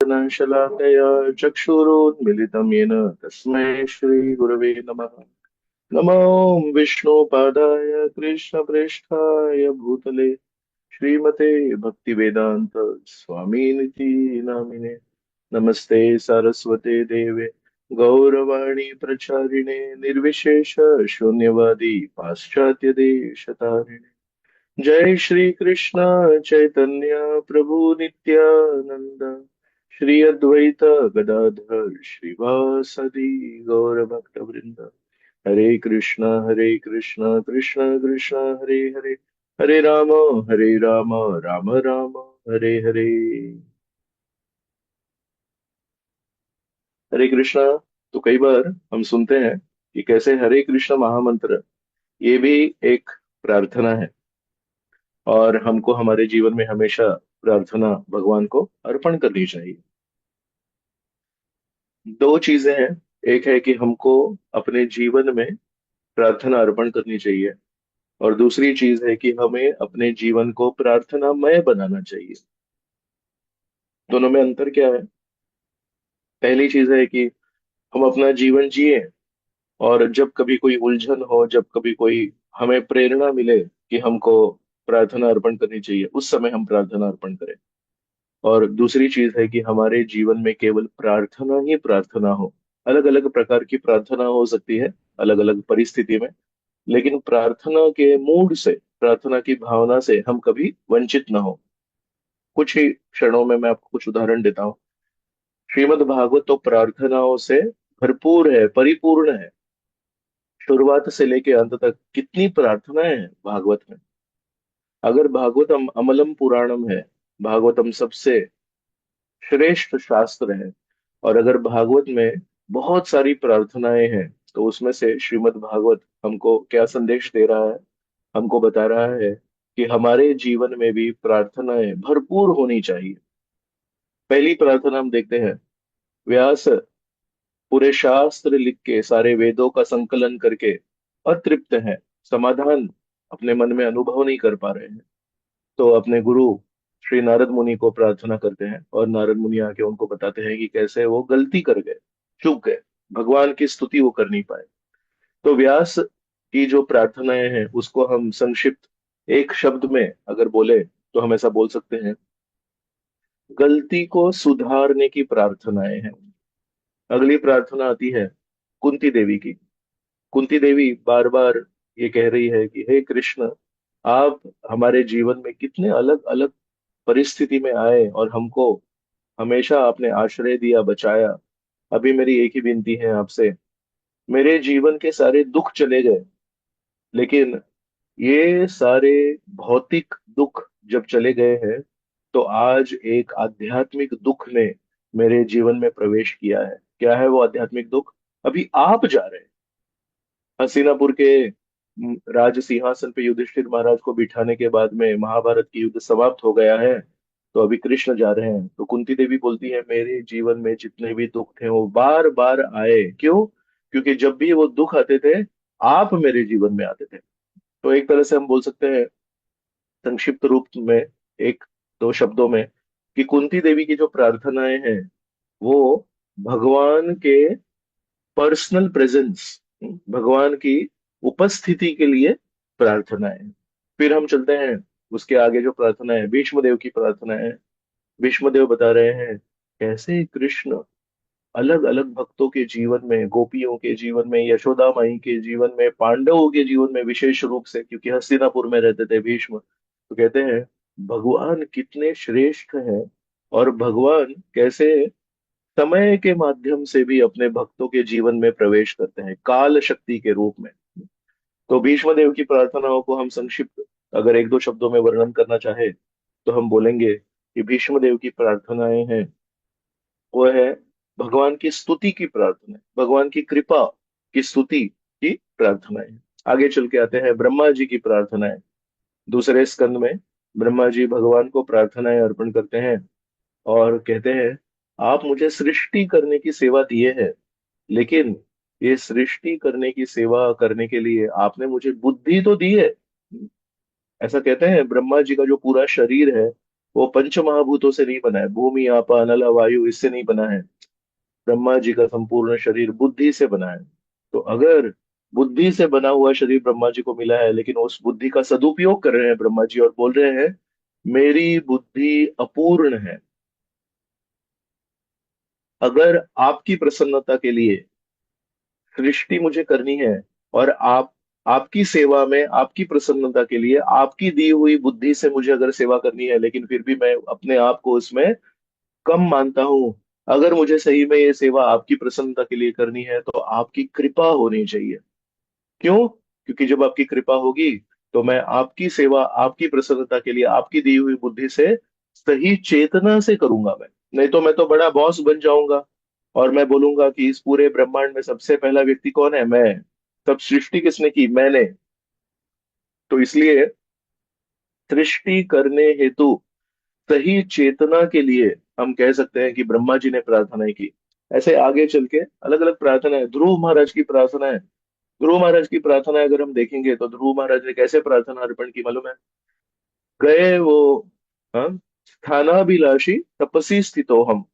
श्रीदयानशलाकया चक्षुरुन्मिलितं येन तस्मै श्रीगुरवे नमः। नमो विष्णुपादाय कृष्णप्रेष्ठाय भूतले श्रीमते भक्तिवेदांत स्वामिनिति नामिने। नमस्ते सारस्वते देवे गौरवाणी प्रचारिणे निर्विशेष शून्यवादी पाश्चात्य देशतारिणे। जय श्री कृष्ण चैतन्य प्रभु नित्यानंद श्री अद्वैत गदाधर श्रीवासदि गौर भक्त वृंद। हरे कृष्ण कृष्ण कृष्ण हरे हरे, हरे राम राम राम हरे हरे। हरे कृष्णा। तो कई बार हम सुनते हैं कि कैसे हरे कृष्ण महामंत्र ये भी एक प्रार्थना है, और हमको हमारे जीवन में हमेशा प्रार्थना भगवान को अर्पण करनी चाहिए। दो चीजें हैं, एक है कि हमको अपने जीवन में प्रार्थना अर्पण करनी चाहिए, और दूसरी चीज है कि हमें अपने जीवन को प्रार्थनामय बनाना चाहिए। दोनों में अंतर क्या है? पहली चीज है कि हम अपना जीवन जिए, और जब कभी कोई उलझन हो, जब कभी कोई हमें प्रेरणा मिले कि हमको प्रार्थना अर्पण करनी चाहिए, उस समय हम प्रार्थना अर्पण करें। और दूसरी चीज है कि हमारे जीवन में केवल प्रार्थना ही प्रार्थना हो। अलग अलग प्रकार की प्रार्थना हो सकती है अलग अलग परिस्थिति में, लेकिन प्रार्थना के मूड से, प्रार्थना की भावना से हम कभी वंचित ना हो। कुछ ही क्षणों में मैं आपको कुछ उदाहरण देता हूँ। श्रीमद् भागवत तो प्रार्थनाओं से भरपूर है, परिपूर्ण है। शुरुआत से लेके अंत तक कितनी प्रार्थनाएं हैं भागवत में। अगर भागवतम अमलम पुराणम है, भागवतम सबसे श्रेष्ठ शास्त्र है, और अगर भागवत में बहुत सारी प्रार्थनाएं हैं, तो उसमें से श्रीमद् भागवत हमको क्या संदेश दे रहा है? हमको बता रहा है कि हमारे जीवन में भी प्रार्थनाएं भरपूर होनी चाहिए। पहली प्रार्थना हम देखते हैं। व्यास पूरे शास्त्र लिख के, सारे वेदों का संकलन करके अतृप्त हैं, समाधान अपने मन में अनुभव नहीं कर पा रहे हैं। तो अपने गुरु श्री नारद मुनि को प्रार्थना करते हैं, और नारद मुनि आके उनको बताते हैं कि कैसे वो गलती कर गए, चूक गए, भगवान की स्तुति वो कर नहीं पाए। तो व्यास की जो प्रार्थनाएं हैं उसको हम संक्षिप्त एक शब्द में अगर बोले, तो हम ऐसा बोल सकते हैं, गलती को सुधारने की प्रार्थनाएं हैं। अगली प्रार्थना आती है कुंती देवी की। कुंती देवी बार बार ये कह रही है कि हे कृष्ण, आप हमारे जीवन में कितने अलग अलग परिस्थिति में आए, और हमको हमेशा आपने आश्रय दिया, बचाया। अभी मेरी एक ही विनती है आपसे, मेरे जीवन के सारे दुख चले गए, लेकिन ये सारे भौतिक दुख जब चले गए हैं, तो आज एक आध्यात्मिक दुख ने मेरे जीवन में प्रवेश किया है। क्या है वो आध्यात्मिक दुख? अभी आप जा रहे हैं हस्तिनापुर के राज सिंहासन पे, युधिष्ठिर महाराज को बिठाने के बाद में महाभारत की युद्ध समाप्त हो गया है। तो अभी कृष्ण जा रहे हैं। तो कुंती देवी बोलती है, मेरे जीवन में जितने भी दुख थे वो बार बार आए, क्यों? क्योंकि जब भी वो दुख आते थे, आप मेरे जीवन में आते थे। तो एक तरह से हम बोल सकते हैं संक्षिप्त रूप में, एक दो शब्दों में, कि कुंती देवी की जो प्रार्थनाएं हैं वो भगवान के पर्सनल प्रेजेंस, भगवान की उपस्थिति के लिए प्रार्थना है। फिर हम चलते हैं, उसके आगे जो प्रार्थना है भीष्म देव की प्रार्थना है। भीष्म देव बता रहे हैं कैसे कृष्ण अलग अलग भक्तों के जीवन में, गोपियों के जीवन में, यशोदा माई के जीवन में, पांडवों के जीवन में विशेष रूप से, क्योंकि हस्तिनापुर में रहते थे भीष्म, तो कहते हैं भगवान कितने श्रेष्ठ हैं, और भगवान कैसे समय के माध्यम से भी अपने भक्तों के जीवन में प्रवेश करते हैं, काल शक्ति के रूप में। तो भीष्म देव की प्रार्थनाओं को हम संक्षिप्त अगर एक दो शब्दों में वर्णन करना चाहे, तो हम बोलेंगे कि भीष्म देव की प्रार्थनाएं हैं, वो है भगवान की स्तुति की प्रार्थना है, भगवान की कृपा की स्तुति की प्रार्थना है। आगे चल के आते हैं ब्रह्मा जी की प्रार्थनाएं। दूसरे स्कंद में ब्रह्मा जी भगवान को प्रार्थनाएं अर्पण करते हैं, और कहते हैं आप मुझे सृष्टि करने की सेवा दिए है, लेकिन ये सृष्टि करने की सेवा करने के लिए आपने मुझे बुद्धि तो दी है। ऐसा कहते हैं ब्रह्मा जी का जो पूरा शरीर है वो पंच महाभूतों से नहीं बना है, भूमि आप अनल वायु इससे नहीं बना है। ब्रह्मा जी का संपूर्ण शरीर बुद्धि से बना है। तो अगर बुद्धि से बना हुआ शरीर ब्रह्मा जी को मिला है, लेकिन उस बुद्धि का सदुपयोग कर रहे हैं ब्रह्मा जी और बोल रहे हैं मेरी बुद्धि अपूर्ण है, अगर आपकी प्रसन्नता के लिए सृष्टि मुझे करनी है, और आप आपकी सेवा में आपकी प्रसन्नता के लिए आपकी दी हुई बुद्धि से मुझे अगर सेवा करनी है, लेकिन फिर भी मैं अपने आप को उसमें कम मानता हूं, अगर मुझे सही में ये सेवा आपकी प्रसन्नता के लिए करनी है तो आपकी कृपा होनी चाहिए। क्यों? क्योंकि जब आपकी कृपा होगी तो मैं आपकी सेवा आपकी प्रसन्नता के लिए आपकी दी हुई बुद्धि से सही चेतना से करूंगा। नहीं तो मैं तो बड़ा बॉस बन जाऊंगा और मैं बोलूंगा कि इस पूरे ब्रह्मांड में सबसे पहला व्यक्ति कौन है, मैं। तब सृष्टि किसने की, मैंने। तो इसलिए सृष्टि करने हेतु सही चेतना के लिए हम कह सकते हैं कि ब्रह्मा जी ने प्रार्थनाएं की। ऐसे आगे चल के अलग अलग प्रार्थनाएं, ध्रुव महाराज की प्रार्थना है। ध्रुव महाराज की प्रार्थना अगर हम देखेंगे तो ध्रुव महाराज ने कैसे प्रार्थना अर्पण की मालूम है? गए वो, हाँ, स्थानाभिलाषी तपसी स्थितो हम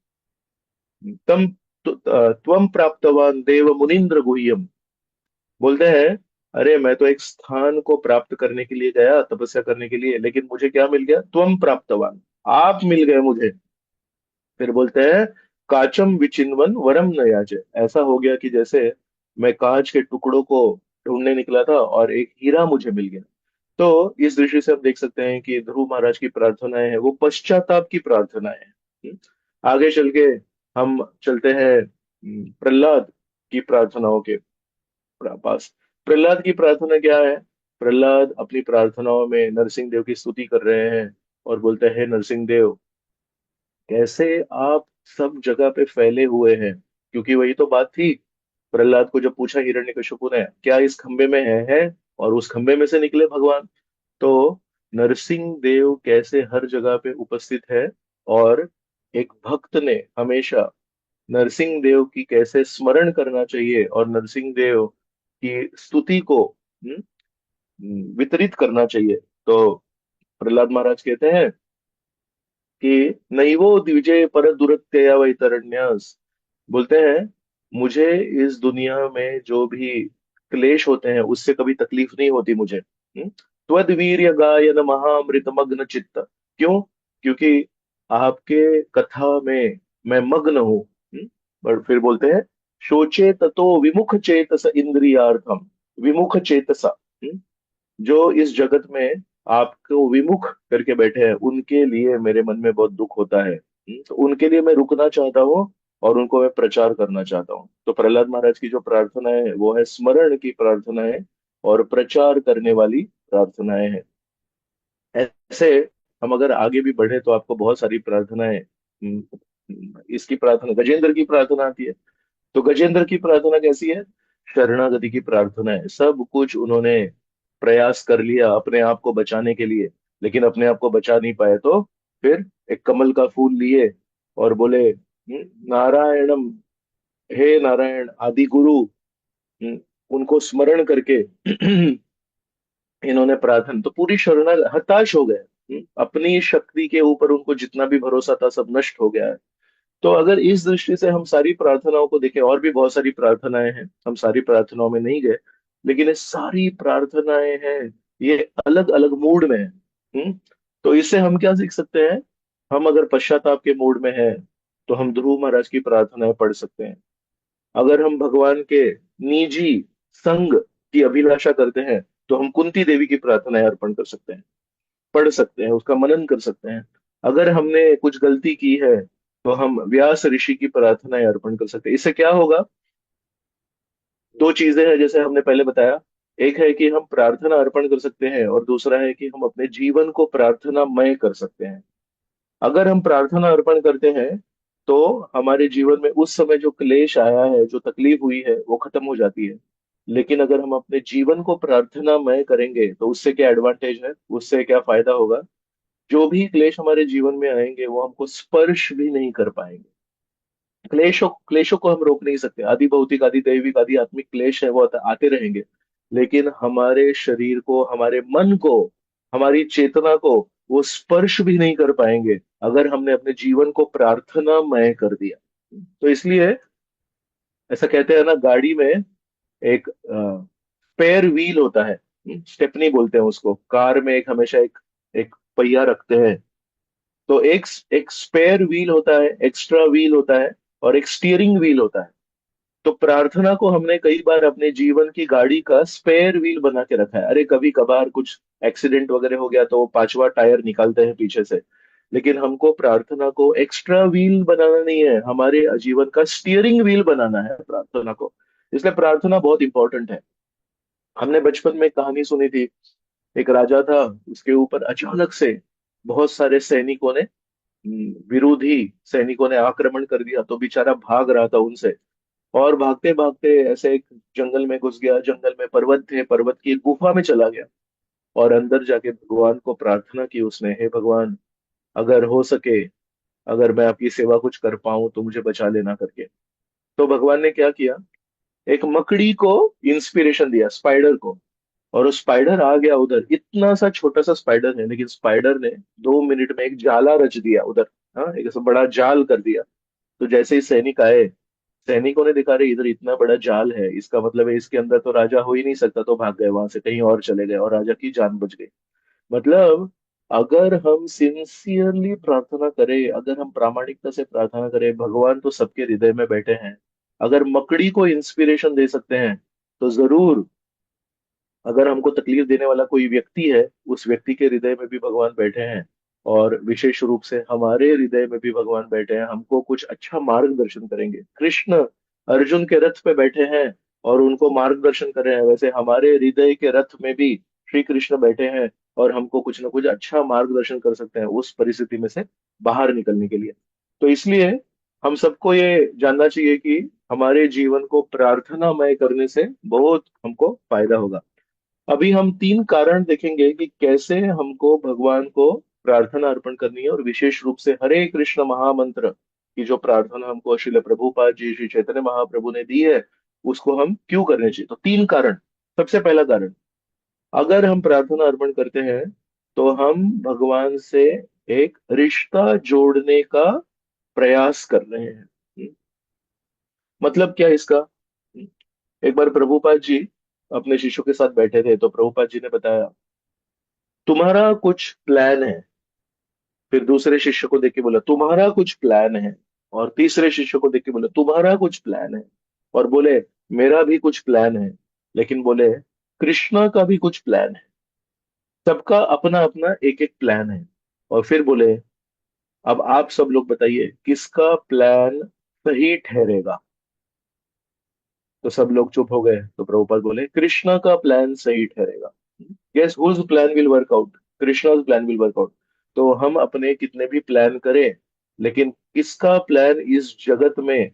तम त्वम प्राप्तवान देव मुनीन्द्र गुह्यम। बोलते हैं अरे मैं तो एक स्थान को प्राप्त करने के लिए गया, तपस्या करने के लिए, लेकिन मुझे क्या मिल गया? त्वम प्राप्तवान, आप मिल गए मुझे। फिर बोलते हैं काचम विचिन्वन वरम न याचे। ऐसा हो गया कि जैसे मैं कांच के टुकड़ों को ढूंढने निकला था और एक हीरा मुझे मिल गया। तो इस दृष्टि से हम देख सकते हैं कि ध्रुव महाराज की प्रार्थनाएं हैं वो पश्चाताप की प्रार्थनाएं हैं। आगे चल के हम चलते हैं प्रहलाद की प्रार्थनाओं के पास। प्रहलाद की प्रार्थना क्या है? प्रहलाद अपनी प्रार्थनाओं में नरसिंह देव की स्तुति कर रहे हैं और बोलते हैं नरसिंह देव, कैसे आप सब जगह पे फैले हुए हैं। क्योंकि वही तो बात थी, प्रहलाद को जब पूछा हिरण्यकशिपु ने क्या इस खंबे में है, और उस खंबे में से निकले भगवान। तो नरसिंह देव कैसे हर जगह पे उपस्थित है, और एक भक्त ने हमेशा नरसिंह देव की कैसे स्मरण करना चाहिए और नरसिंह देव की स्तुति को वितरित करना चाहिए। तो प्रहलाद महाराज कहते हैं कि नैवो द्विजय पर दुरत्यया वैतरण्यस। बोलते हैं मुझे इस दुनिया में जो भी क्लेश होते हैं उससे कभी तकलीफ नहीं होती मुझे। त्वद्वीर्य गायन महामृत मग्न चित्त। क्यों? क्योंकि आपके कथा में मैं मग्न हूँ। और फिर बोलते हैं शोचे ततो विमुख चेतस इंद्रियार्थम। विमुख चेतसा, जो इस जगत में आपको विमुख करके बैठे हैं उनके लिए मेरे मन में बहुत दुख होता है। तो उनके लिए मैं रुकना चाहता हूँ और उनको मैं प्रचार करना चाहता हूँ। तो प्रहलाद महाराज की जो प्रार्थना है वो है स्मरण की प्रार्थना है और प्रचार करने वाली प्रार्थनाएं हैं। ऐसे हम अगर आगे भी बढ़े तो आपको बहुत सारी प्रार्थनाएं, इसकी प्रार्थना गजेंद्र की प्रार्थना आती है। तो गजेंद्र की प्रार्थना कैसी है? शरणागति की प्रार्थना है। सब कुछ उन्होंने प्रयास कर लिया अपने आप को बचाने के लिए, लेकिन अपने आप को बचा नहीं पाए। तो फिर एक कमल का फूल लिए और बोले नारायणम, हे नारायण आदि गुरु। उनको स्मरण करके इन्होंने प्रार्थना, तो पूरी शरणा हताश हो गए। अपनी शक्ति के ऊपर उनको जितना भी भरोसा था सब नष्ट हो गया है। तो अगर इस दृष्टि से हम सारी प्रार्थनाओं को देखें, और भी बहुत सारी प्रार्थनाएं हैं, हम सारी प्रार्थनाओं में नहीं गए, लेकिन ये सारी प्रार्थनाएं हैं, ये अलग अलग मूड में है। तो इससे हम क्या सीख सकते हैं? हम अगर पश्चाताप के मूड में हैं तो हम ध्रुव महाराज की प्रार्थनाएं पढ़ सकते हैं। अगर हम भगवान के निजी संग की अभिलाषा करते हैं तो हम कुंती देवी की प्रार्थनाएं अर्पण कर सकते हैं, पढ़ सकते हैं, उसका मनन कर सकते हैं। अगर हमने कुछ गलती की है तो हम व्यास ऋषि की प्रार्थनाएं अर्पण कर सकते हैं। इससे क्या होगा? दो चीजें हैं जैसे हमने पहले बताया। एक है कि हम प्रार्थना अर्पण कर सकते हैं और दूसरा है कि हम अपने जीवन को प्रार्थनामय कर सकते हैं। अगर हम प्रार्थना अर्पण करते हैं तो हमारे जीवन में उस समय जो क्लेश आया है, जो तकलीफ हुई है, वो खत्म हो जाती है। लेकिन अगर हम अपने जीवन को प्रार्थनामय करेंगे तो उससे क्या एडवांटेज है, उससे क्या फायदा होगा? जो भी क्लेश हमारे जीवन में आएंगे वो हमको स्पर्श भी नहीं कर पाएंगे। क्लेशों क्लेशों को हम रोक नहीं सकते, आदि भौतिक आदि दैविक आदि आत्मिक क्लेश है वो आते रहेंगे। लेकिन हमारे शरीर को, हमारे मन को, हमारी चेतना को वो स्पर्श भी नहीं कर पाएंगे अगर हमने अपने जीवन को प्रार्थनामय कर दिया। तो इसलिए ऐसा कहते हैं ना, गाड़ी में एक स्पेयर व्हील होता है, स्टेपनी बोलते हैं उसको। कार में एक हमेशा एक एक पहिया रखते हैं। तो एक एक स्पेयर व्हील होता है, एक्स्ट्रा व्हील होता है, और एक स्टीयरिंग व्हील होता है। तो प्रार्थना को हमने कई बार अपने जीवन की गाड़ी का स्पेयर व्हील बना के रखा है। अरे कभी कभार कुछ एक्सीडेंट वगैरह हो गया तो पांचवा टायर निकालते हैं पीछे से। लेकिन हमको प्रार्थना को एक्स्ट्रा व्हील बनाना नहीं है, हमारे जीवन का स्टीयरिंग व्हील बनाना है प्रार्थना को। इसलिए प्रार्थना बहुत इंपॉर्टेंट है। हमने बचपन में एक कहानी सुनी थी। एक राजा था, उसके ऊपर अचानक से बहुत सारे सैनिकों ने, विरोधी सैनिकों ने आक्रमण कर दिया। तो बेचारा भाग रहा था उनसे, और भागते भागते ऐसे एक जंगल में घुस गया। जंगल में पर्वत थे, पर्वत की एक गुफा में चला गया, और अंदर जाके भगवान को प्रार्थना की उसने, हे भगवान, अगर हो सके, अगर मैं आपकी सेवा कुछ कर पाऊं तो मुझे बचा लेना करके। तो भगवान ने क्या किया, एक मकड़ी को इंस्पिरेशन दिया, स्पाइडर को। और वो स्पाइडर आ गया उधर, इतना सा छोटा सा स्पाइडर है, लेकिन स्पाइडर ने 2 मिनट में एक जाला रच दिया उधर। हाँ, एक ऐसा बड़ा जाल कर दिया। तो जैसे ही सैनिक आए, सैनिकों ने देखा, रहे इधर इतना बड़ा जाल है, इसका मतलब है इसके अंदर तो राजा हो ही नहीं सकता। तो भाग गए वहां से, कहीं और चले गए, और राजा की जान बच गई। मतलब अगर हम सिंसियरली प्रार्थना करें, अगर हम प्रामाणिकता से प्रार्थना करें, भगवान तो सबके हृदय में बैठे हैं। अगर मकड़ी को इंस्पिरेशन दे सकते हैं, तो जरूर, अगर हमको तकलीफ देने वाला कोई व्यक्ति है, उस व्यक्ति के हृदय में भी भगवान बैठे हैं। और विशेष रूप से हमारे हृदय में भी भगवान बैठे हैं, हमको कुछ अच्छा मार्गदर्शन करेंगे। कृष्ण अर्जुन के रथ पे बैठे हैं और उनको मार्गदर्शन कर रहे हैं, वैसे हमारे हृदय के रथ में भी श्री कृष्ण बैठे हैं, और हमको कुछ ना कुछ अच्छा मार्गदर्शन कर सकते हैं उस परिस्थिति में से बाहर निकलने के लिए। तो इसलिए हम सबको ये जानना चाहिए कि हमारे जीवन को प्रार्थनामय करने से बहुत हमको फायदा होगा। अभी हम 3 कारण देखेंगे कि कैसे हमको भगवान को प्रार्थना अर्पण करनी है, और विशेष रूप से हरे कृष्ण महामंत्र की जो प्रार्थना हमको श्रील प्रभुपाद जी, श्री चैतन्य महाप्रभु ने दी है, उसको हम क्यों करने चाहिए। तो 3 कारण। सबसे पहला कारण, अगर हम प्रार्थना अर्पण करते हैं तो हम भगवान से एक रिश्ता जोड़ने का प्रयास कर रहे हैं। मतलब क्या इसका, एक बार प्रभुपाद जी अपने शिष्यों के साथ बैठे थे, तो प्रभुपाद जी ने बताया, तुम्हारा कुछ प्लान है। फिर दूसरे शिष्य को देख के बोला, तुम्हारा कुछ प्लान है। और तीसरे शिष्य को देख के बोला, तुम्हारा कुछ प्लान है। और बोले, मेरा भी कुछ प्लान है। लेकिन बोले, कृष्णा का भी कुछ प्लान है। सबका अपना अपना एक एक प्लान है। और फिर बोले, अब आप सब लोग बताइए किसका प्लान सही ठहरेगा। तो सब लोग चुप हो गए। तो प्रभुपाद बोले, कृष्णा का प्लान सही ठहरेगा। Yes, whose plan will work out, Krishna's plan will work out. तो हम अपने कितने भी प्लान करें, लेकिन किसका प्लान इस जगत में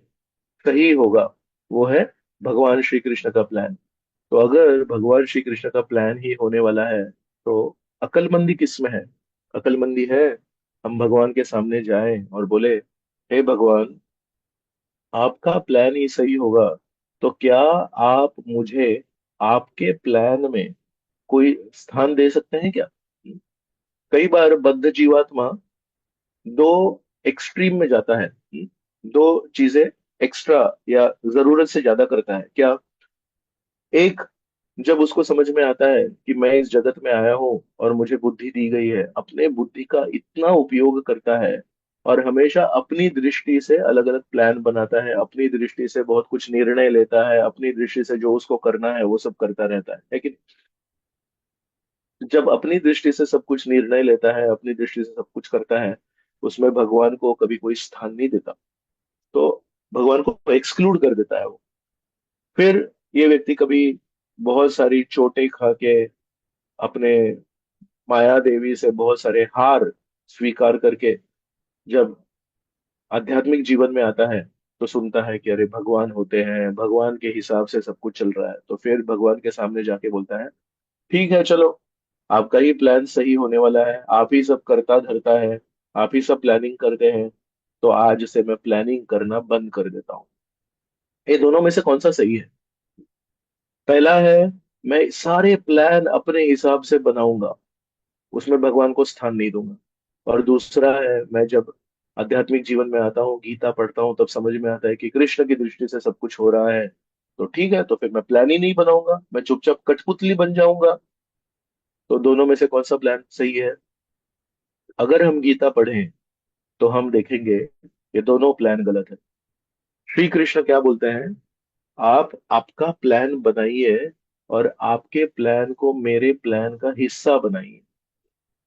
सही होगा, वो है भगवान श्री कृष्ण का प्लान। तो अगर भगवान श्री कृष्ण का प्लान ही होने वाला है, तो अकलमंदी किस में है। अकलमंदी है, हम भगवान के सामने जाएं और बोले, हे भगवान, आपका प्लान ही सही होगा, तो क्या आप मुझे आपके प्लान में कोई स्थान दे सकते हैं क्या। कई बार बद्ध जीवात्मा दो एक्सट्रीम में जाता है। दो चीजें एक्स्ट्रा या जरूरत से ज्यादा करता है क्या। एक, जब उसको समझ में आता है कि मैं इस जगत में आया हूँ और मुझे बुद्धि दी गई है, अपने बुद्धि का इतना उपयोग करता है, और हमेशा अपनी दृष्टि से अलग अलग प्लान बनाता है, अपनी दृष्टि से बहुत कुछ निर्णय लेता है, अपनी दृष्टि से जो उसको करना है वो सब करता रहता है कि जब अपनी दृष्टि से सब कुछ निर्णय लेता है, अपनी दृष्टि से सब कुछ करता है, उसमें भगवान को कभी कोई स्थान नहीं देता। तो भगवान को एक्सक्लूड कर देता है वो। फिर ये व्यक्ति कभी बहुत सारी चोटें खा के, अपने माया देवी से बहुत सारे हार स्वीकार करके, जब आध्यात्मिक जीवन में आता है, तो सुनता है कि अरे भगवान होते हैं, भगवान के हिसाब से सब कुछ चल रहा है। तो फिर भगवान के सामने जाके बोलता है, ठीक है चलो, आपका ही प्लान सही होने वाला है, आप ही सब करता धरता है, आप ही सब प्लानिंग करते हैं, तो आज से मैं प्लानिंग करना बंद कर देता हूँ। ये दोनों में से कौन सा सही है। पहला है, मैं सारे प्लान अपने हिसाब से बनाऊंगा, उसमें भगवान को स्थान नहीं दूंगा। और दूसरा है, मैं जब आध्यात्मिक जीवन में आता हूँ, गीता पढ़ता हूँ, तब समझ में आता है कि कृष्ण की दृष्टि से सब कुछ हो रहा है, तो ठीक है, तो फिर मैं प्लान ही नहीं बनाऊंगा, मैं चुपचाप कठपुतली बन जाऊंगा। तो दोनों में से कौन सा प्लान सही है? अगर हम गीता पढ़ें तो हम देखेंगे ये दोनों प्लान गलत है। श्री कृष्ण क्या बोलते हैं? आप आपका प्लान बनाइए और आपके प्लान को मेरे प्लान का हिस्सा बनाइए।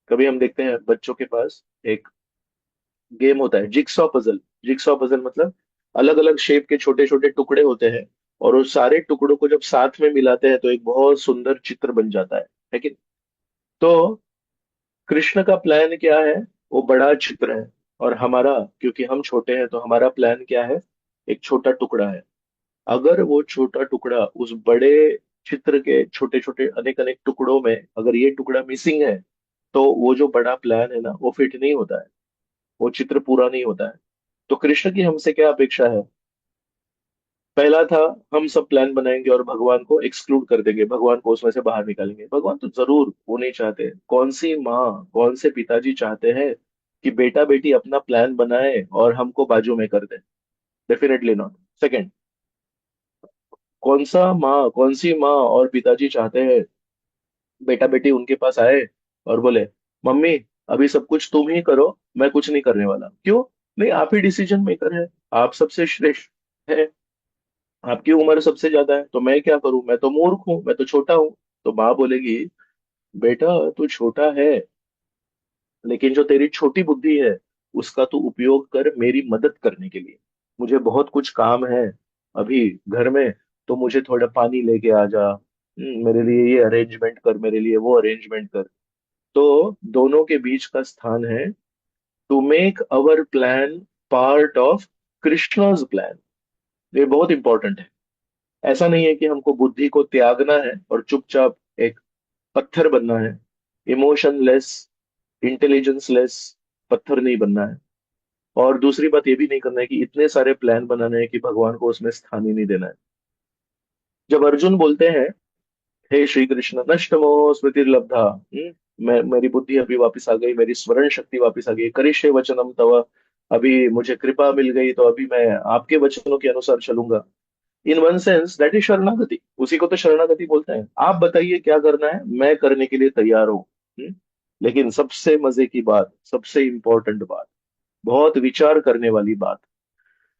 कभी हम देखते हैं बच्चों के पास एक गेम होता है, जिक्सॉ पजल। जिक्सॉ पजल मतलब अलग अलग शेप के छोटे छोटे टुकड़े होते हैं, और उस सारे टुकड़ों को जब साथ में मिलाते हैं तो एक बहुत सुंदर चित्र बन जाता है कि नहीं? तो कृष्ण का प्लान क्या है? वो बड़ा चित्र है। और हमारा, क्योंकि हम छोटे हैं, तो हमारा प्लान क्या है? एक छोटा टुकड़ा है। अगर वो छोटा टुकड़ा उस बड़े चित्र के छोटे छोटे अनेक अनेक टुकड़ों में, अगर ये टुकड़ा मिसिंग है, तो वो जो बड़ा प्लान है ना, वो फिट नहीं होता है, वो चित्र पूरा नहीं होता है। तो कृष्ण की हमसे क्या अपेक्षा है? पहला था, हम सब प्लान बनाएंगे और भगवान को एक्सक्लूड कर देंगे, भगवान को उसमें से बाहर निकालेंगे। भगवान तो जरूर वो नहीं चाहते। कौन सी माँ, कौन से पिताजी चाहते हैं कि बेटा बेटी अपना प्लान बनाए और हमको बाजू में कर दे? Definitely not. सेकंड, कौन सी माँ और पिताजी चाहते हैं बेटा बेटी उनके पास आए और बोले, मम्मी अभी सब कुछ तुम ही करो, मैं कुछ नहीं करने वाला? क्यों? नहीं, आप ही डिसीजन मेकर है, आप सबसे श्रेष्ठ है, आपकी उम्र सबसे ज्यादा है, तो मैं क्या करूं? मैं तो मूर्ख हूं, मैं तो छोटा हूं। तो माँ बोलेगी, बेटा तू छोटा है, लेकिन जो तेरी छोटी बुद्धि है उसका तू उपयोग कर मेरी मदद करने के लिए। मुझे बहुत कुछ काम है अभी घर में, तो मुझे थोड़ा पानी लेके आ जा, मेरे लिए ये अरेंजमेंट कर, मेरे लिए वो अरेंजमेंट कर। तो दोनों के बीच का स्थान है, to make our plan part of Krishna's plan. ये बहुत इंपॉर्टेंट है। ऐसा नहीं है कि हमको बुद्धि को त्यागना है और चुपचाप एक पत्थर बनना है, इमोशनलेस, इंटेलिजेंस लेस पत्थर नहीं बनना है। और दूसरी बात ये भी नहीं करना है कि इतने सारे प्लान बनाने हैं कि भगवान को उसमें स्थान ही नहीं देना है। जब अर्जुन बोलते हैं, हे श्री कृष्ण नष्टमो स्मृतिर्लब्धा, मैं, मेरी बुद्धि अभी वापस आ गई, मेरी स्मरण शक्ति वापस आ गई, करिष्ये वचनम तव, अभी मुझे कृपा मिल गई, तो अभी मैं आपके वचनों के अनुसार चलूंगा। In one sense that is शरणागति, उसी को तो शरणागति बोलते हैं। आप बताइए क्या करना है, मैं करने के लिए तैयार हूँ। लेकिन सबसे मजे की बात, सबसे इंपॉर्टेंट बात, बहुत विचार करने वाली बात,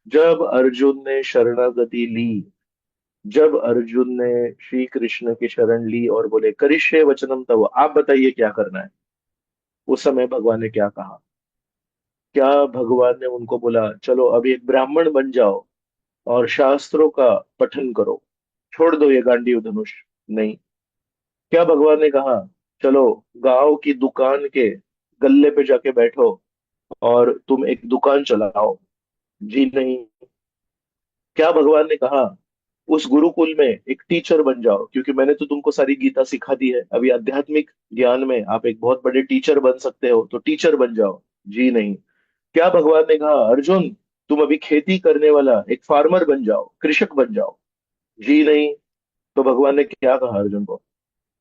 जब अर्जुन ने शरणागति ली, जब अर्जुन ने श्री कृष्ण की शरण ली और बोले करिष्ये वचनम तव, आप बताइए क्या करना है, उस समय भगवान ने क्या कहा? क्या भगवान ने उनको बोला चलो अभी एक ब्राह्मण बन जाओ और शास्त्रों का पठन करो, छोड़ दो ये गांडीव धनुष? नहीं। क्या भगवान ने कहा चलो गांव की दुकान के गल्ले पे जाके बैठो और तुम एक दुकान चलाओ? जी नहीं। क्या भगवान ने कहा उस गुरुकुल में एक टीचर बन जाओ, क्योंकि मैंने तो तुमको सारी गीता सिखा दी है, अभी आध्यात्मिक ज्ञान में आप एक बहुत बड़े टीचर बन सकते हो, तो टीचर बन जाओ? जी नहीं। क्या भगवान ने कहा अर्जुन तुम अभी खेती करने वाला एक फार्मर बन जाओ, कृषक बन जाओ? जी नहीं। तो भगवान ने क्या कहा अर्जुन को?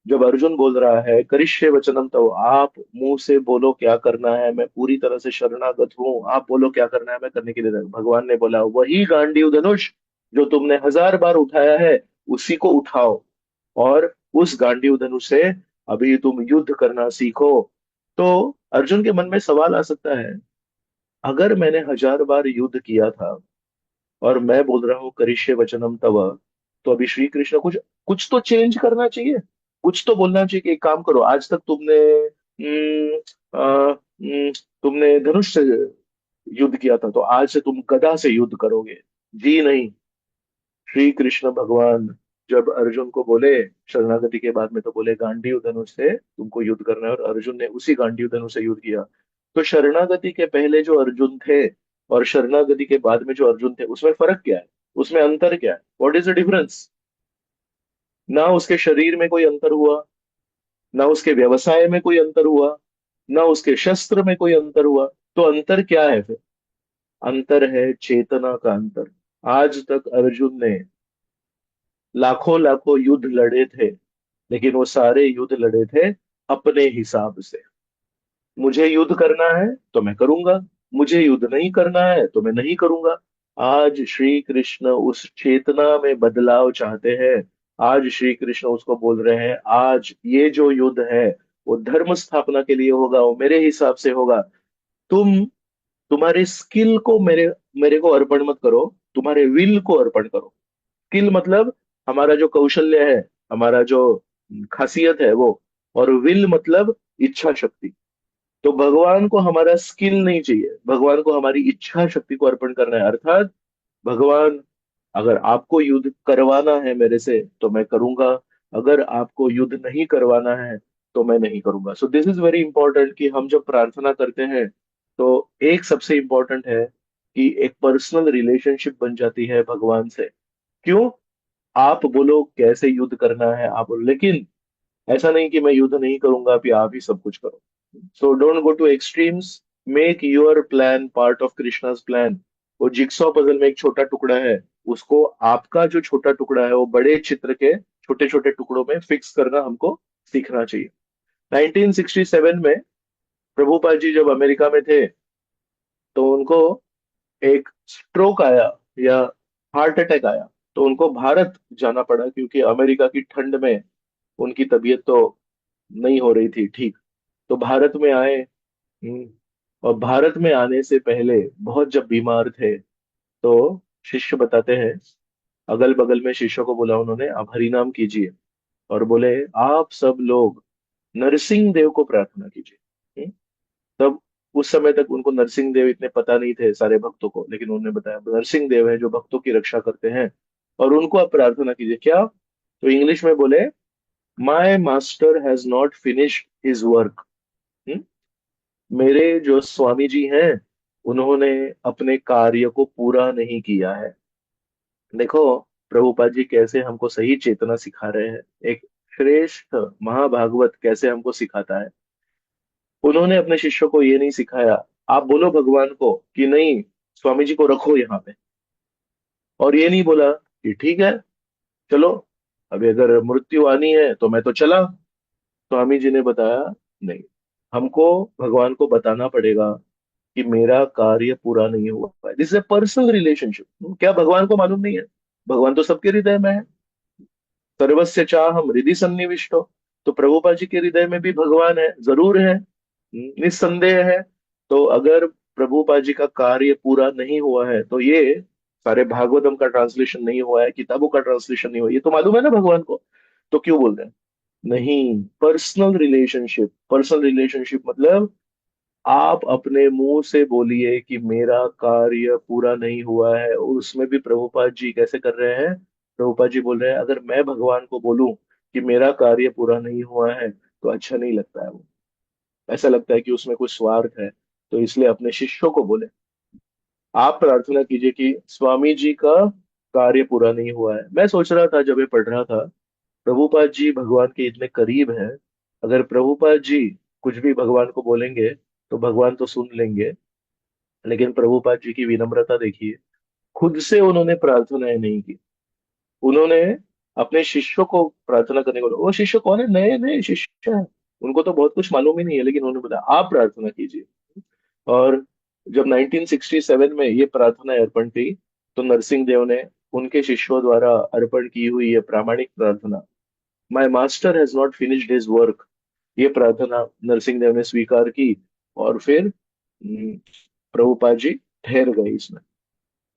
जब अर्जुन बोल रहा है करिष्ये वचनम, तो आप मुंह से बोलो क्या करना है, मैं पूरी तरह से शरणागत हूँ, आप बोलो क्या करना है, मैं करने के लिए तैयार हूं। भगवान ने बोला वही गांडीव धनुष जो तुमने 1000 बार उठाया है, उसी को उठाओ, और उस गांडीव धनुष से अभी तुम युद्ध करना सीखो। तो अर्जुन के मन में सवाल आ सकता है, अगर मैंने 1000 बार युद्ध किया था और मैं बोल रहा हूँ करिष्ये वचनम तव, तो अभी श्री कृष्ण कुछ कुछ तो चेंज करना चाहिए, कुछ तो बोलना चाहिए कि एक काम करो, आज तक तुमने तुमने धनुष से युद्ध किया था, तो आज से तुम गदा से युद्ध करोगे? जी नहीं। श्री कृष्ण भगवान जब अर्जुन को बोले शरणागति के बाद में, तो बोले गांडीव धनुष से तुमको युद्ध करना है, और अर्जुन ने उसी गांडीव धनुष से युद्ध किया। तो शरणागति के पहले जो अर्जुन थे और शरणागति के बाद में जो अर्जुन थे, उसमें फर्क क्या है? उसमें अंतर क्या है? What is the difference? ना उसके शरीर में कोई अंतर हुआ, ना उसके व्यवसाय में कोई अंतर हुआ, ना उसके शस्त्र में कोई अंतर हुआ। तो अंतर क्या है फिर? अंतर है चेतना का अंतर। आज तक अर्जुन ने लाखों लाखों युद्ध लड़े थे, लेकिन वो सारे युद्ध लड़े थे अपने हिसाब से। मुझे युद्ध करना है तो मैं करूंगा, मुझे युद्ध नहीं करना है तो मैं नहीं करूंगा। आज श्री कृष्ण उस चेतना में बदलाव चाहते हैं। आज श्री कृष्ण उसको बोल रहे हैं, आज ये जो युद्ध है वो धर्म स्थापना के लिए होगा, वो मेरे हिसाब से होगा। तुम तुम्हारे स्किल को मेरे मेरे को अर्पण मत करो, तुम्हारे विल को अर्पण करो। स्किल मतलब हमारा जो कौशल्य है, हमारा जो खासियत है वो। और विल मतलब इच्छा शक्ति। तो भगवान को हमारा स्किल नहीं चाहिए, भगवान को हमारी इच्छा शक्ति को अर्पण करना है। अर्थात भगवान, अगर आपको युद्ध करवाना है मेरे से तो मैं करूंगा, अगर आपको युद्ध नहीं करवाना है तो मैं नहीं करूंगा। So this is very important कि हम जब प्रार्थना करते हैं तो एक सबसे इंपॉर्टेंट है कि एक पर्सनल रिलेशनशिप बन जाती है भगवान से। क्यों? आप बोलो कैसे युद्ध करना है आप बोलो, लेकिन ऐसा नहीं कि मैं युद्ध नहीं करूंगा, अभी आप ही सब कुछ करो। So don't go two extremes. Make your plan part of Krishna's plan. वो जिक्सॉ पजल में एक छोटा टुकड़ा है, उसको आपका जो छोटा टुकड़ा है वो बड़े चित्र के छोटे छोटे टुकड़ों में फिक्स करना हमको सीखना चाहिए। 1967 में प्रभुपाद जी जब अमेरिका में थे तो उनको एक स्ट्रोक आया या हार्ट अटैक आया, तो उनको भारत जाना पड़ा क्योंकि अमेरिका की ठंड में उनकी तबीयत तो नहीं हो रही थी ठीक। तो भारत में आए। और भारत में आने से पहले बहुत जब बीमार थे तो शिष्य बताते हैं, अगल बगल में शिष्यों को बोला उन्होंने, आप हरिनाम कीजिए। और बोले आप सब लोग नरसिंह देव को प्रार्थना कीजिए। तब उस समय तक उनको नरसिंह देव इतने पता नहीं थे सारे भक्तों को, लेकिन उन्होंने बताया नरसिंह देव है जो भक्तों की रक्षा करते हैं और उनको आप प्रार्थना कीजिए। क्या? तो इंग्लिश में बोले, my master has not finished his work. मेरे जो स्वामी जी हैं उन्होंने अपने कार्य को पूरा नहीं किया है। देखो प्रभुपाद जी कैसे हमको सही चेतना सिखा रहे हैं। एक श्रेष्ठ महाभागवत कैसे हमको सिखाता है। उन्होंने अपने शिष्यों को ये नहीं सिखाया, आप बोलो भगवान को कि नहीं स्वामी जी को रखो यहाँ पे। और ये नहीं बोला कि ठीक है चलो, अभी अगर मृत्यु आनी है तो मैं तो चला। स्वामी जी ने बताया नहीं, हमको भगवान को बताना पड़ेगा कि मेरा कार्य पूरा नहीं हुआ है। This is a personal relationship. क्या भगवान को मालूम नहीं है? भगवान तो सबके हृदय में है। सर्वस्य चाहम हृदय सन्निविष्टो। तो प्रभुपाद जी के हृदय में भी भगवान है, जरूर है, निस्संदेह है। तो अगर प्रभुपाद जी का कार्य पूरा नहीं हुआ है तो ये सारे भागवतम का ट्रांसलेशन नहीं हुआ है, किताबों का ट्रांसलेशन नहीं हुआ है, ये तो मालूम है ना भगवान को। तो क्यों बोल रहे हैं? नहीं, पर्सनल रिलेशनशिप। पर्सनल रिलेशनशिप मतलब आप अपने मुंह से बोलिए कि मेरा कार्य पूरा नहीं हुआ है। और उसमें भी प्रभुपाद जी कैसे कर रहे हैं? प्रभुपाद जी बोल रहे हैं अगर मैं भगवान को बोलूं कि मेरा कार्य पूरा नहीं हुआ है तो अच्छा नहीं लगता है वो, ऐसा लगता है कि उसमें कुछ स्वार्थ है। तो इसलिए अपने शिष्यों को बोले, आप प्रार्थना कीजिए कि स्वामी जी का कार्य पूरा नहीं हुआ है। मैं सोच रहा था जब ये पढ़ रहा था, प्रभुपाद जी भगवान के इतने करीब हैं, अगर प्रभुपाद जी कुछ भी भगवान को बोलेंगे तो भगवान तो सुन लेंगे। लेकिन प्रभुपाद जी की विनम्रता देखिए, खुद से उन्होंने प्रार्थनाएं नहीं की। उन्होंने अपने शिष्यों को प्रार्थना करने को बोला। वो शिष्य कौन है? नए नए शिष्य हैं, उनको तो बहुत कुछ मालूम ही नहीं है, लेकिन उन्होंने बताया आप प्रार्थना कीजिए। और जब 1967 में ये प्रार्थना अर्पण की तो नरसिंह देव ने उनके शिष्यों द्वारा अर्पण की हुई ये प्रामाणिक प्रार्थना, my master has not finished his work, ये प्रार्थना नरसिंह देव ने स्वीकार की। और फिर प्रभुपाद जी ठहर गए इसमें।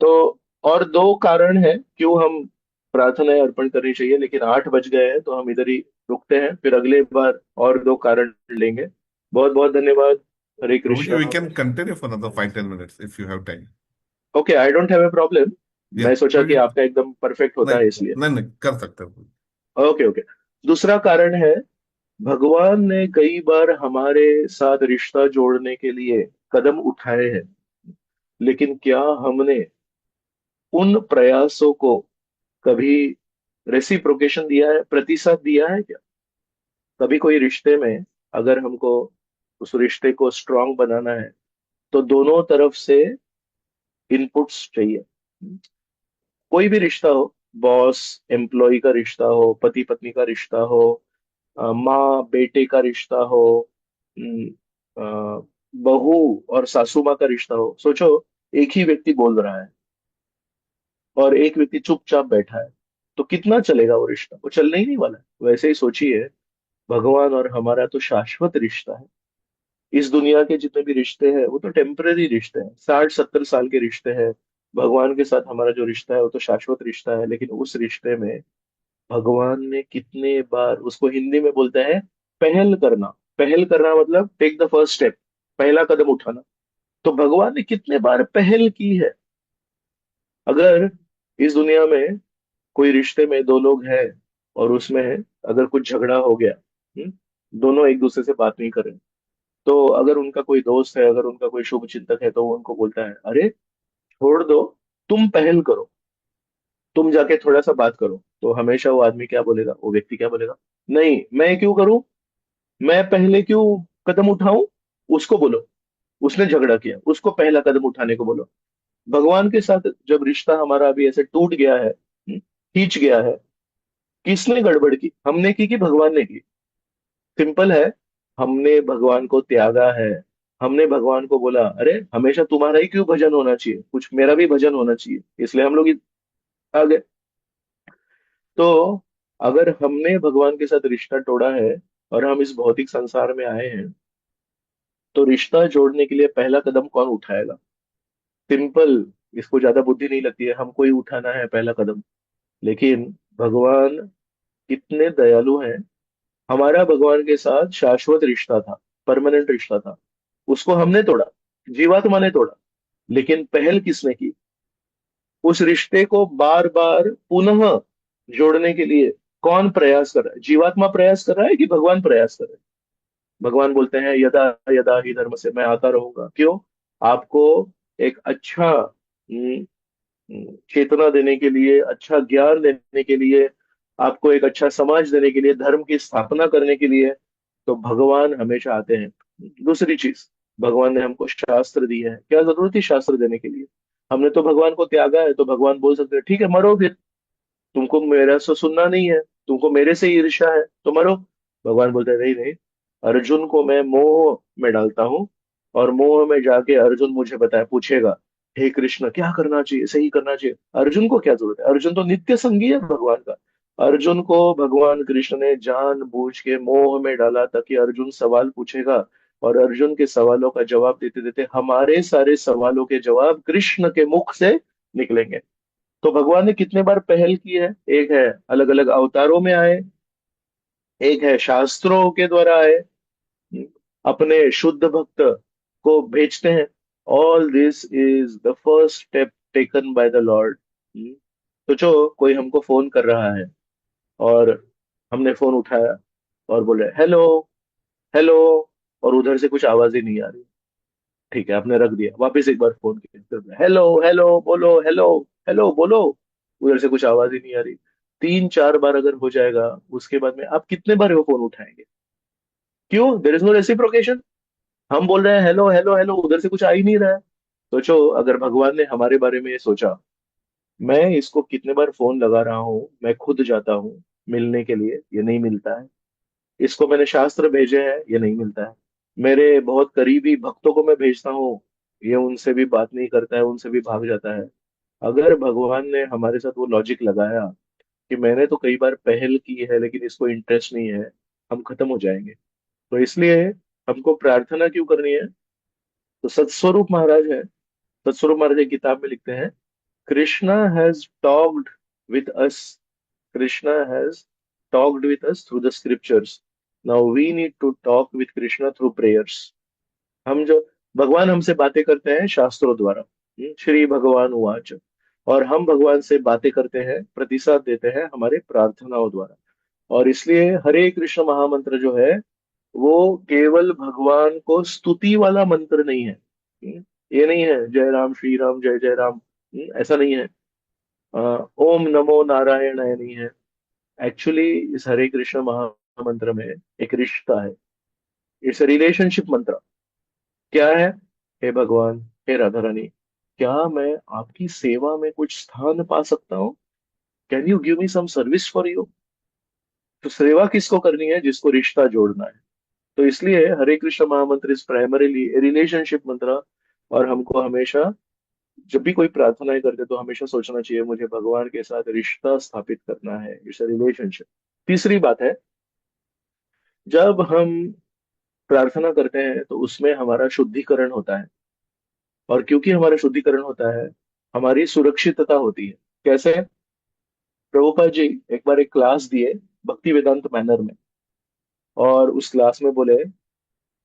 तो और दो कारण है क्यों हम प्रार्थनाएं अर्पण करनी चाहिए, लेकिन 8 बज गए हैं तो हम इधर ही रुकते हैं, फिर अगले बार और दो कारण लेंगे। बहुत बहुत धन्यवाद। हरे Prabhuji, Krishna. we can continue for another 5-10 minutes if you have time. Okay, I don't have a problem. Yeah, मैं सोचा कि Prabhuji, आपका एकदम परफेक्ट होता नहीं है इसलिए। नहीं नहीं कर सकते हो। Okay okay. दूसरा कारण है, भगवान ने कई बार हमारे साथ रिश्ता जोड़ने के लिए कदम उठाए हैं, लेकिन क्या हमने उन प्रयासों को कभी रेसिप्रोकेशन दिया है, प्रतिशत दिया है क्या? कभी कोई रिश्ते में अगर हमको उस रिश्ते को स्ट्रांग बनाना है तो दोनों तरफ से इनपुट्स चाहिए। कोई भी रिश्ता हो, बॉस एम्प्लॉय का रिश्ता हो, पति पत्नी का रिश्ता हो, माँ बेटे का रिश्ता हो, अ, बहू और सासू माँ का रिश्ता हो, सोचो, एक ही व्यक्ति बोल रहा है और एक व्यक्ति चुपचाप बैठा है, तो कितना चलेगा वो रिश्ता? वो चलने ही नहीं वाला है। वैसे ही सोचिए, भगवान और हमारा तो शाश्वत रिश्ता है। इस दुनिया के जितने भी रिश्ते हैं वो तो टेम्पररी रिश्ते हैं, 60-70 साल के रिश्ते हैं। भगवान के साथ हमारा जो रिश्ता है वो तो शाश्वत रिश्ता है। लेकिन उस रिश्ते में भगवान ने कितने बार, उसको हिंदी में बोलते हैं पहल करना। पहल करना मतलब टेक द फर्स्ट स्टेप, पहला कदम उठाना। तो भगवान ने कितने बार पहल की है। अगर इस दुनिया में कोई रिश्ते में दो लोग हैं और उसमें अगर कुछ झगड़ा हो गया, दोनों एक दूसरे से बात नहीं कर रहे, तो अगर उनका कोई दोस्त है, अगर उनका कोई शुभ चिंतक है, तो वो उनको बोलता है, अरे छोड़ दो, तुम पहल करो, तुम जाके थोड़ा सा बात करो। तो हमेशा वो आदमी क्या बोलेगा, वो व्यक्ति क्या बोलेगा? नहीं, मैं क्यों करूं, मैं पहले क्यों कदम उठाऊं? उसको बोलो, उसने झगड़ा किया, उसको पहला कदम उठाने को बोलो। भगवान के साथ जब रिश्ता हमारा अभी ऐसे टूट गया है, खींच गया है, किसने गड़बड़ की, हमने की कि भगवान ने की? सिंपल है, हमने भगवान को त्यागा है। हमने भगवान को बोला, अरे हमेशा तुम्हारा ही क्यों भजन होना चाहिए, कुछ मेरा भी भजन होना चाहिए, इसलिए हम लोग आ गए। तो अगर हमने भगवान के साथ रिश्ता तोड़ा है और हम इस भौतिक संसार में आए हैं, तो रिश्ता जोड़ने के लिए पहला कदम कौन उठाएगा? सिंपल, इसको ज्यादा बुद्धि नहीं लगती है, हमको ही उठाना है पहला कदम। लेकिन भगवान कितने दयालु हैं। हमारा भगवान के साथ शाश्वत रिश्ता था, परमानेंट रिश्ता था, उसको हमने तोड़ा, जीवात्मा ने तोड़ा। लेकिन पहल किसने की? उस रिश्ते को बार बार पुनः जोड़ने के लिए कौन प्रयास कर रहा है? जीवात्मा प्रयास कर रहा है कि भगवान प्रयास कर रहा है? भगवान बोलते हैं, यदा यदा ही धर्म से, मैं आता रहूंगा। क्यों? आपको एक अच्छा चेतना देने के लिए, अच्छा ज्ञान देने के लिए, आपको एक अच्छा समाज देने के लिए, धर्म की स्थापना करने के लिए। तो भगवान हमेशा आते हैं। दूसरी चीज, भगवान ने हमको शास्त्र दिए हैं, क्या जरूरत थी शास्त्र देने के लिए? हमने तो भगवान को त्यागा है, तो भगवान बोल सकते हैं, ठीक है मरो फिर, तुमको मेरा से सुनना नहीं है, तुमको मेरे से ही ईर्ष्या है, तो मरो। भगवान बोलते हैं, नहीं नहीं, अर्जुन को मैं मोह में डालता हूँ, और मोह में जाके अर्जुन मुझे बताए पूछेगा, हे कृष्ण क्या करना चाहिए, सही करना चाहिए। अर्जुन को क्या जरूरत है, अर्जुन तो नित्य संगी है भगवान का। अर्जुन को भगवान कृष्ण ने जान बूझ के मोह में डाला ताकि अर्जुन सवाल पूछेगा, और अर्जुन के सवालों का जवाब देते देते हमारे सारे सवालों के जवाब कृष्ण के मुख से निकलेंगे। तो भगवान ने कितने बार पहल की है, एक है अलग अलग अवतारों में आए, एक है शास्त्रों के द्वारा आए, अपने शुद्ध भक्त को भेजते हैं। All this is the first step taken by the Lord. सोचो, कोई हमको फोन कर रहा है और हमने फोन उठाया और बोले हेलो, हेलो, और उधर से कुछ आवाज ही नहीं आ रही। ठीक है, आपने रख दिया, वापस एक बार फोन किया, हेलो हेलो बोलो, हेलो हेलो बोलो, उधर से कुछ आवाज ही नहीं आ रही। 3-4 बार अगर हो जाएगा, उसके बाद में आप कितने बार वो फोन उठाएंगे? क्यों? There is no reciprocation. हम बोल रहे हैं हेलो हेलो हेलो, उधर से कुछ आ ही नहीं रहा है। सोचो, अगर भगवान ने हमारे बारे में ये सोचा, मैं इसको कितने बार फोन लगा रहा हूँ, मैं खुद जाता हूँ मिलने के लिए, ये नहीं मिलता है। इसको मैंने शास्त्र भेजे हैं, ये नहीं मिलता है। मेरे बहुत करीबी भक्तों को मैं भेजता हूँ, ये उनसे भी बात नहीं करता है, उनसे भी भाग जाता है। अगर भगवान ने हमारे साथ वो लॉजिक लगाया कि मैंने तो कई बार पहल की है लेकिन इसको इंटरेस्ट नहीं है, हम खत्म हो जाएंगे। तो इसलिए हमको प्रार्थना क्यों करनी है? तो सतस्वरूप महाराज है, सतस्वरूप महाराज एक किताब में लिखते हैं, Krishna has talked with us, Krishna has talked with us through the scriptures, now we need to talk with Krishna through prayers. हम जो, भगवान हमसे बातें करते हैं शास्त्रों द्वारा, श्री भगवान उवाच, और हम भगवान से बातें करते हैं, प्रतिसाद देते हैं हमारे प्रार्थनाओं द्वारा। और इसलिए हरे कृष्ण महामंत्र जो है, वो केवल भगवान को स्तुति वाला मंत्र नहीं है। ये नहीं है जय राम श्री राम जय जय राम, ऐसा नहीं है। ओम नमो नारायण, ये नहीं है। एक्चुअली इस हरे कृष्ण महामंत्र में एक रिश्ता है, इट्स रिलेशनशिप मंत्र। क्या है? हे भगवान, हे राधा रानी, क्या मैं आपकी सेवा में कुछ स्थान पा सकता हूँ? Can you give me some service for you? तो सेवा किसको करनी है? जिसको रिश्ता जोड़ना है। तो इसलिए हरे कृष्ण महामंत्र इज प्राइमरीली रिलेशनशिप मंत्र। और हमको हमेशा जब भी कोई प्रार्थनाएं करते तो हमेशा सोचना चाहिए मुझे भगवान के साथ रिश्ता स्थापित करना है, इट्स रिलेशनशिप। तीसरी बात है, जब हम प्रार्थना करते हैं तो उसमें हमारा शुद्धिकरण होता है। और क्योंकि हमारा शुद्धिकरण होता है, हमारी सुरक्षितता होती है। कैसे? प्रभुपाद जी एक बार एक क्लास दिए भक्ति वेदांत मैनर में, और उस क्लास में बोले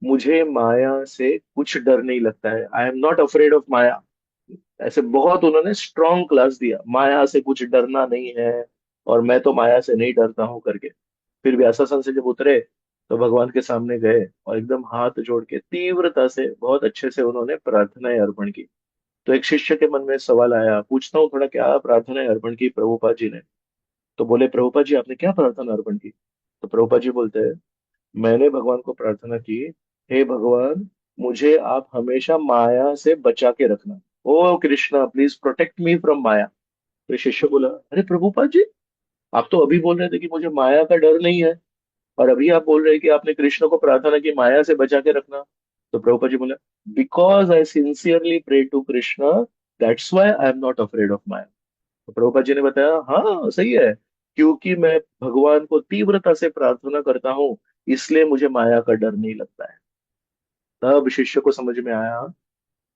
मुझे माया से कुछ डर नहीं लगता है, I am not afraid of maya. ऐसे बहुत उन्होंने स्ट्रॉन्ग क्लास दिया, माया से कुछ डरना नहीं है, और मैं तो माया से नहीं डरता हूं करके। फिर व्यासासन से जब उतरे तो भगवान के सामने गए और एकदम हाथ जोड़ के तीव्रता से बहुत अच्छे से उन्होंने प्रार्थनाएं अर्पण की। तो एक शिष्य के मन में सवाल आया, पूछता हूँ थोड़ा, क्या प्रार्थनाएं अर्पण की प्रभुपाद जी ने? तो बोले प्रभुपाद जी आपने क्या प्रार्थना अर्पण की? तो प्रभुपाद जी बोलते हैं, मैंने भगवान को प्रार्थना की, हे भगवान मुझे आप हमेशा माया से बचा के रखना। Oh Krishna please protect me from maya. तो शिष्य बोला, अरे प्रभुपाद जी आप तो अभी बोल रहे थे कि मुझे माया का डर नहीं है, और अभी आप बोल रहे हैं कि आपने कृष्ण को प्रार्थना की माया से बचा के रखना। तो प्रभुपाद जी बोला, because I sincerely pray to Krishna, that's why I am not afraid of maya. तो प्रभुपाद जी ने बताया, हाँ सही है, क्योंकि मैं भगवान को तीव्रता से प्रार्थना करता हूँ, इसलिए मुझे माया का डर नहीं लगता है। तब शिष्य को समझ में आया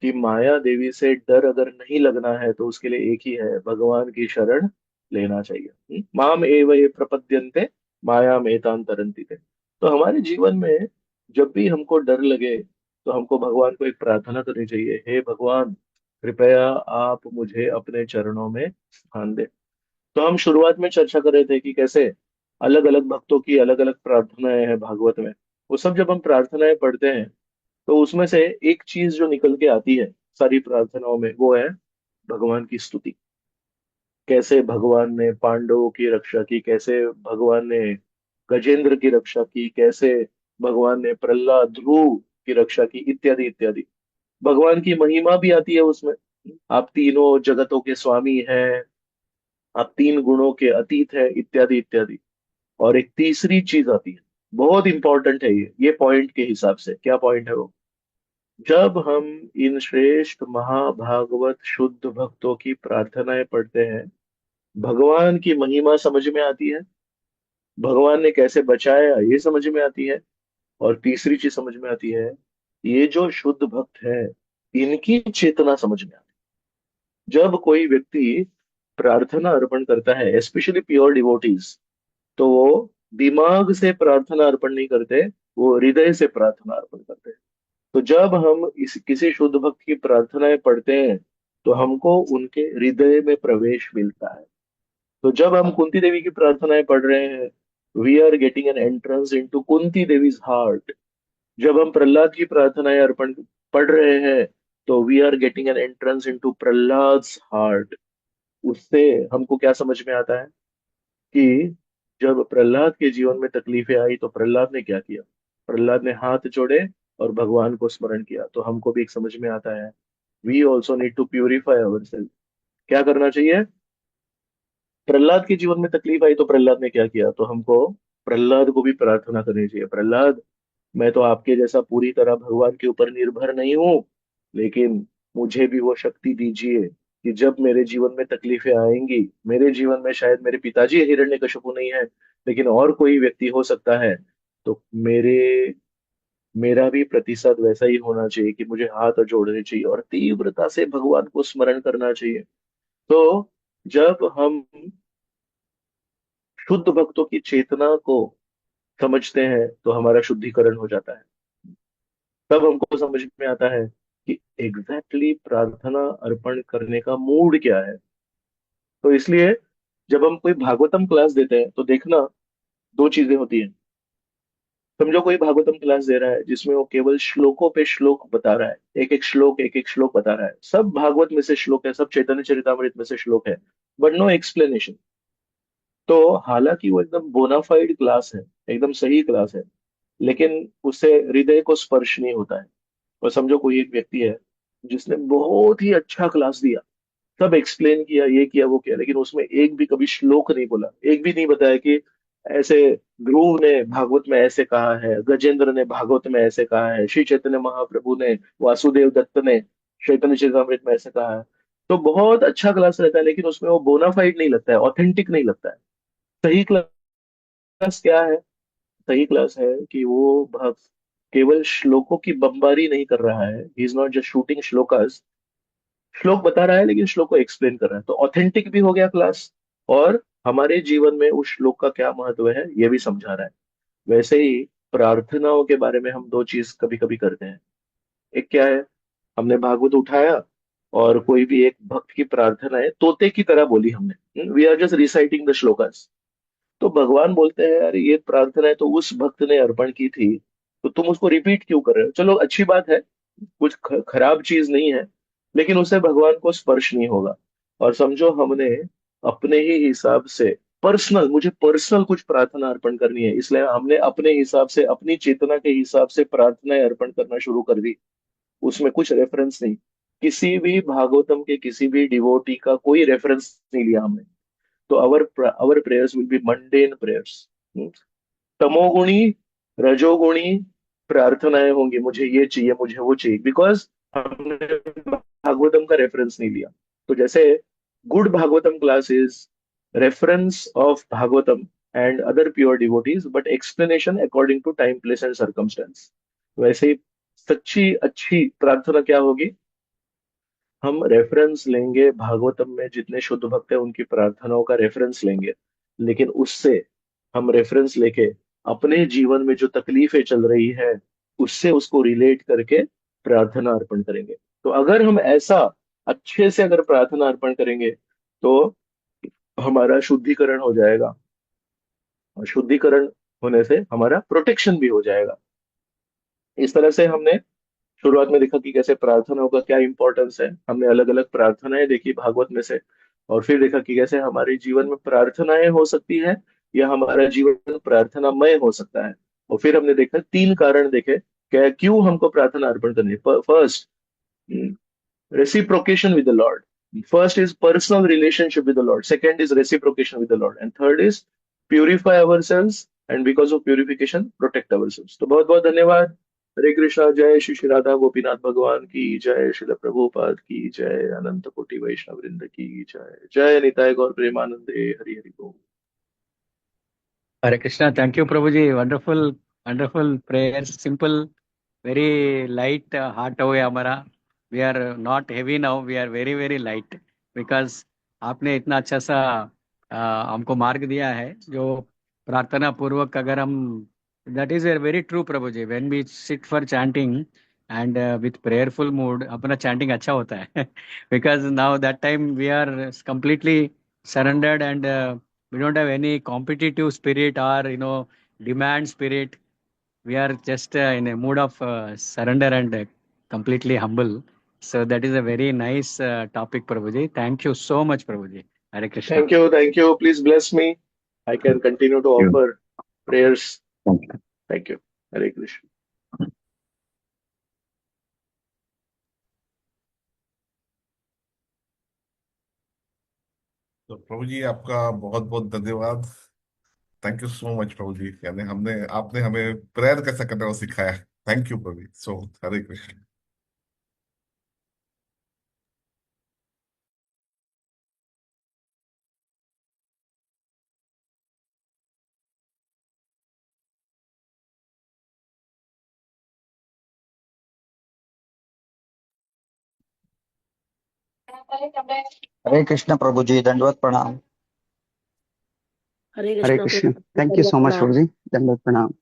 कि माया देवी से डर अगर नहीं लगना है तो उसके लिए एक ही है, भगवान की शरण लेना चाहिए। माम एव ये प्रपद्यन्ते माया एतां तरन्ति ते। तो हमारे जीवन में जब भी हमको डर लगे तो हमको भगवान को एक प्रार्थना करनी चाहिए, हे भगवान कृपया आप मुझे अपने चरणों में स्थान दे। तो हम शुरुआत में चर्चा कर रहे थे कि कैसे अलग अलग भक्तों की अलग अलग प्रार्थनाएं हैं भागवत में। वो सब जब हम प्रार्थनाएं पढ़ते हैं तो उसमें से एक चीज जो निकल के आती है सारी प्रार्थनाओं में, वो है भगवान की स्तुति। कैसे भगवान ने पांडवों की रक्षा की, कैसे भगवान ने गजेंद्र की रक्षा की, कैसे भगवान ने प्रहलाद ध्रुव की रक्षा की, इत्यादि इत्यादि। भगवान की महिमा भी आती है उसमें। आप तीनों जगतों के स्वामी हैं, आप तीन गुणों के अतीत है, इत्यादि इत्यादि। और एक तीसरी चीज आती है, बहुत इंपॉर्टेंट है ये पॉइंट के हिसाब से। क्या पॉइंट है वो? जब हम इन श्रेष्ठ महाभागवत शुद्ध भक्तों की प्रार्थनाएं पढ़ते हैं, भगवान की महिमा समझ में आती है, भगवान ने कैसे बचाया ये समझ में आती है, और तीसरी चीज समझ में आती है, ये जो शुद्ध भक्त है इनकी चेतना समझ में आती है। जब कोई व्यक्ति प्रार्थना अर्पण करता है, स्पेशली प्योर डिवोटीज, तो वो दिमाग से प्रार्थना अर्पण नहीं करते, वो हृदय से प्रार्थना अर्पण करते हैं। तो जब हम इस किसी शुद्ध भक्त की प्रार्थनाएं पढ़ते हैं तो हमको उनके हृदय में प्रवेश मिलता है। तो जब हम कुंती देवी की प्रार्थनाएं पढ़ रहे हैं, we are getting an entrance into Kunti Devi's heart. जब हम प्रहलाद की प्रार्थनाएं अर्पण पढ़ रहे हैं तो we are getting an entrance into Prahlad heart. उससे हमको क्या समझ में आता है कि जब प्रहलाद के जीवन में तकलीफें आई तो प्रहलाद ने क्या किया? प्रहलाद ने हाथ जोड़े और भगवान को स्मरण किया। तो हमको भी एक समझ में आता है, we also need to purify our self. क्या करना चाहिए? प्रहलाद के जीवन में तकलीफ आई तो प्रहलाद ने क्या किया? तो हमको प्रहलाद को भी प्रार्थना करनी चाहिए, प्रहलाद मैं तो आपके जैसा पूरी तरह भगवान के ऊपर निर्भर नहीं हूँ, लेकिन मुझे भी वो शक्ति दीजिए कि जब मेरे जीवन में तकलीफें आएंगी, मेरे जीवन में शायद मेरे पिताजी हिरण्यकशिपु नहीं है लेकिन और कोई व्यक्ति हो सकता है, तो मेरा भी प्रतिशत वैसा ही होना चाहिए कि मुझे हाथ जोड़ने चाहिए और तीव्रता से भगवान को स्मरण करना चाहिए। तो जब हम शुद्ध भक्तों की चेतना को समझते हैं तो हमारा शुद्धिकरण हो जाता है। तब हमको समझ में आता है कि एग्जैक्टली प्रार्थना अर्पण करने का मूड क्या है। तो इसलिए जब हम कोई भागवतम क्लास देते हैं तो देखना, दो चीजें होती हैं। समझो कोई भागवतम क्लास दे रहा है जिसमें वो केवल श्लोकों पे श्लोक बता रहा है, एक एक श्लोक बता रहा है, सब भागवत में से श्लोक है, सब चैतन्य चरितामृत में से श्लोक है, बट नो एक्सप्लेनेशन। तो हालांकि वो एकदम बोनाफाइड क्लास है, एकदम सही क्लास है, लेकिन उससे हृदय को स्पर्श नहीं होता है। और समझो कोई एक व्यक्ति है जिसने बहुत ही अच्छा क्लास दिया, सब एक्सप्लेन किया, ये किया वो किया, लेकिन उसमें एक भी कभी श्लोक नहीं बोला, एक भी नहीं बताया कि ऐसे ध्रुव ने भागवत में ऐसे कहा है, गजेंद्र ने भागवत में ऐसे कहा है, श्री चैतन्य महाप्रभु ने, वासुदेव दत्त ने चैतन्य चरितमृत में ऐसे कहा है। तो बहुत अच्छा क्लास रहता है, लेकिन उसमें वो बोनाफाइड नहीं लगता है, ऑथेंटिक नहीं लगता है। सही क्लास क्या है? सही क्लास है कि वो भक्त केवल श्लोकों की बमबारी नहीं कर रहा है, he is not just shooting shlokas. श्लोक बता रहा है लेकिन श्लोक को एक्सप्लेन कर रहा है, तो ऑथेंटिक भी हो गया क्लास, और हमारे जीवन में उस श्लोक का क्या महत्व है ये भी समझा रहा है। वैसे ही प्रार्थनाओं के बारे में हम दो चीज कभी कभी करते हैं। एक क्या है, हमने भागवत उठाया और कोई भी एक भक्त की प्रार्थना है तोते की तरह बोली हमने, we are just reciting the shlokas. तो भगवान बोलते हैं यार ये प्रार्थना है तो उस भक्त ने अर्पण की थी, तो तुम उसको रिपीट क्यों कर रहे हो? चलो अच्छी बात है, कुछ खराब चीज नहीं है, लेकिन उससे भगवान को स्पर्श नहीं होगा। और समझो हमने अपने ही हिसाब से पर्सनल, मुझे पर्सनल कुछ प्रार्थना अर्पण करनी है, इसलिए हमने अपने हिसाब से, अपनी चेतना के हिसाब से प्रार्थनाएं अर्पण करना शुरू कर दी। उसमें कुछ रेफरेंस नहीं, किसी भी भागवतम के किसी भी डिवोटी का कोई रेफरेंस नहीं लिया हमने। तो our prayers will be mundane prayers। तमोगुणी, रजोगुणी प्रार्थनाएं होंगी, मुझे ये चाहिए, मुझे वो चाहिए, बिकॉज हमने भागवतम का रेफरेंस नहीं लिया। तो जैसे good Bhagavatam class is reference of Bhagavatam and other pure devotees, but explanation according to time place and circumstance. वैसे ही सच्ची अच्छी प्रार्थना क्या होगी, हम रेफरेंस लेंगे भागवतम में जितने शुद्ध भक्त हैं उनकी प्रार्थनाओं का रेफरेंस लेंगे, लेकिन उससे हम रेफरेंस लेके अपने जीवन में जो तकलीफें चल रही है उससे उसको रिलेट करके प्रार्थना अर्पण करेंगे। तो अगर हम ऐसा अच्छे से अगर प्रार्थना अर्पण करेंगे तो हमारा शुद्धिकरण हो जाएगा, और शुद्धिकरण होने से हमारा प्रोटेक्शन भी हो जाएगा। इस तरह से हमने शुरुआत में देखा कि कैसे प्रार्थनाओं का क्या इंपॉर्टेंस है, हमने अलग अलग प्रार्थनाएं देखी भागवत में से, और फिर देखा कि कैसे हमारे जीवन में प्रार्थनाएं हो सकती है या हमारा जीवन प्रार्थनामय हो सकता है। और फिर हमने देखा तीन कारण देखे क्या क्यों हमको प्रार्थना अर्पण करनी है। First, reciprocation with the Lord. First is personal relationship with the Lord. Second is reciprocation with the Lord. And third is purify ourselves. And because of purification, protect ourselves. तो बहुत बहुत धन्यवाद। हरे कृष्णा, जय श्री श्री राधा गोपीनाथ भगवान की जय, श्रील प्रभुपाद की जय, अनंत कोटि वैष्णव वृंद की जय, जय निताय गौर प्रेमानंदे, हरि हरि बोल। Hare Krishna. Thank you, Prabhuji. Wonderful, wonderful prayers. Simple, very light heart हो गया हमारा. We are not heavy now. We are very, very light because आपने इतना अच्छा सा हमको मार्ग दिया है जो प्रार्थना पूर्वक अगर हम that is a very true Prabhuji. When we sit for chanting and with prayerful mood अपना chanting अच्छा होता है because now that time we are completely surrendered and we don't have any competitive spirit or demand spirit. We are just in a mood of surrender and completely humble. So that is a very nice topic, Prabhuji. Thank you so much, Prabhuji. Hare Krishna. Thank you, thank you, please bless me, I can continue to You. Offer prayers. Thank you. Thank you. Hare Krishna. तो प्रभु जी आपका बहुत बहुत धन्यवाद। Thank you so much Prabhu ji, यानी हमने आपने हमें prayer कैसा करना है वो सिखाया। थैंक यू प्रभु जी। सो हरे कृष्ण। हरे कृष्ण प्रभु जी, दंडवत प्रणाम। हरे हरे कृष्णा कृष्ण। प्रभु, थैंक यू दंडवत सो मच प्रणाम। प्रभु जी, दंडवत प्रणाम।